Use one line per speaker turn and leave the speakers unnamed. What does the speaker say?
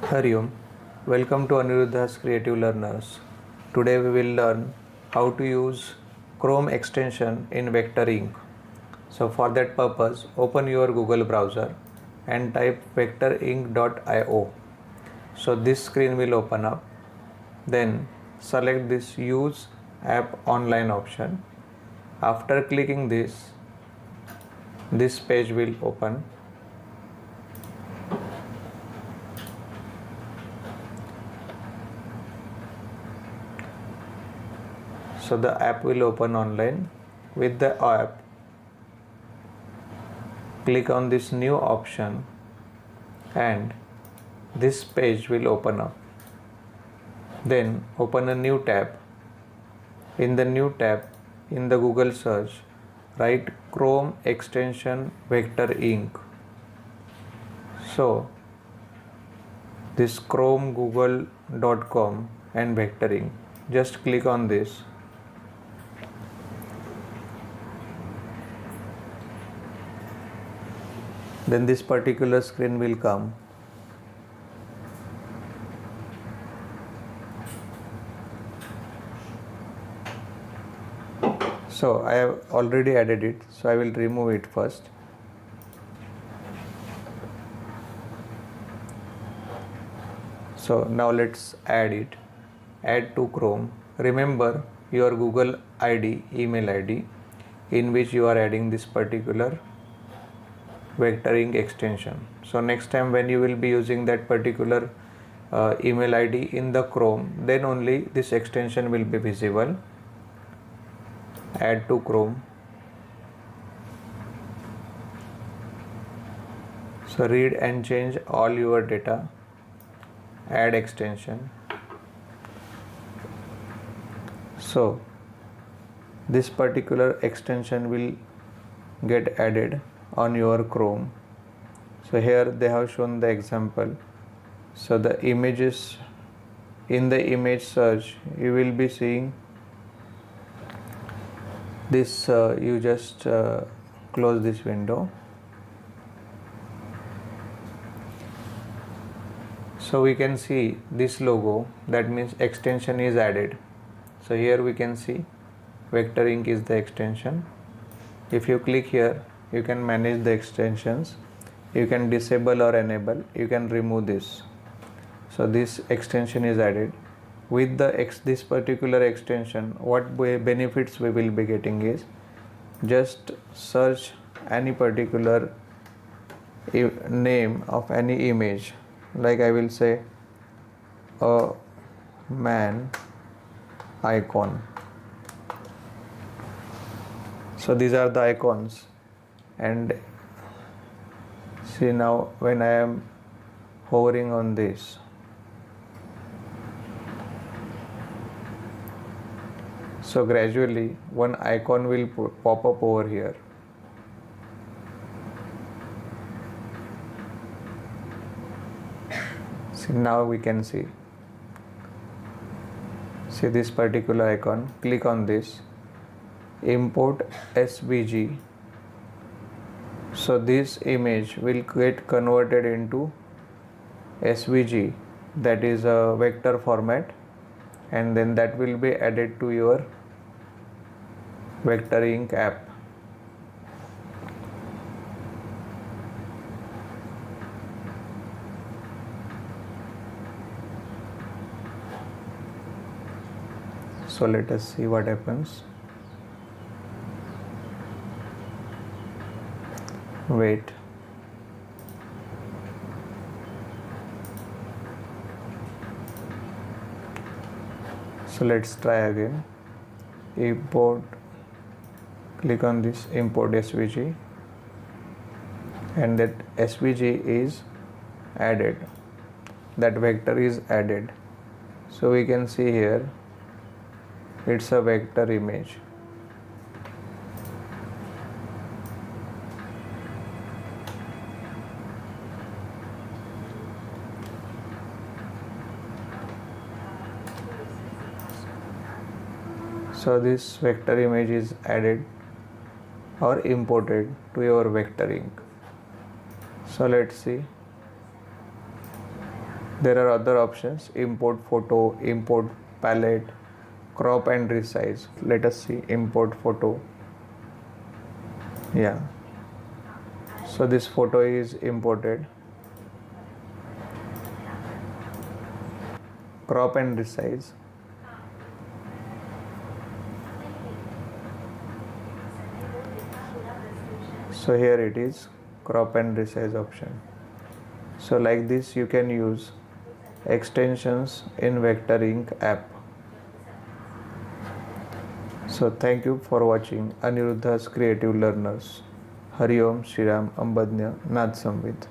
Hari Om. Welcome to ANIRUDDHA'S Creative Learners. Today we will learn how to use Chrome extension in vector ink. So for that purpose, open your Google browser and type vectorink.io. So this screen will open up. Then select this Use App Online option. After clicking this page will open. So the app will open online. With the app, click on this new option and this page will open up. Then open a new tab. In the new tab, in the Google search, write Chrome extension vector ink. So this Chrome google.com and vector ink. Just click on this. Then this particular screen will come. So I have already added it, so I will remove it first. So now let's add it. Add to Chrome. Remember your Google ID, email ID in which you are adding this particular vectoring extension. So next time when you will be using that particular email ID in the Chrome, then only this extension will be visible. Add to Chrome. So read and change all your data. Add extension. So this particular extension will get added on your Chrome. So here they have shown the example. So the images, in the image search you will be seeing this. You just close this window. So we can see this logo, that means extension is added. So here we can see vector ink is the extension. If you click here, you can manage the extensions. You can disable or enable. You can remove this. So this extension is added. With this particular extension, what benefits we will be getting is, just search any particular name of any image. Like I will say a man icon. So these are the icons. And see now when I am hovering on this, so gradually one icon will pop up over here. See now we can see this particular icon. Click on this, import SVG. So this image will get converted into SVG, that is a vector format, and then that will be added to your vector ink app. So let us see what happens. Wait. So let's try again. Import. Click on this, import SVG, and that SVG is added. That vector is added. So we can see here it's a vector image. So this vector image is added or imported to your vector ink. So let's see. There are other options: import photo, import palette, crop and resize. Let us see import photo. Yeah, so this photo is imported. Crop and resize. So here it is, crop and resize option. So like this you can use extensions in Vector-Ink app. So thank you for watching Aniruddha's Creative Learners. Hari Om Shri Ram Ambadnya Naathsanvidh.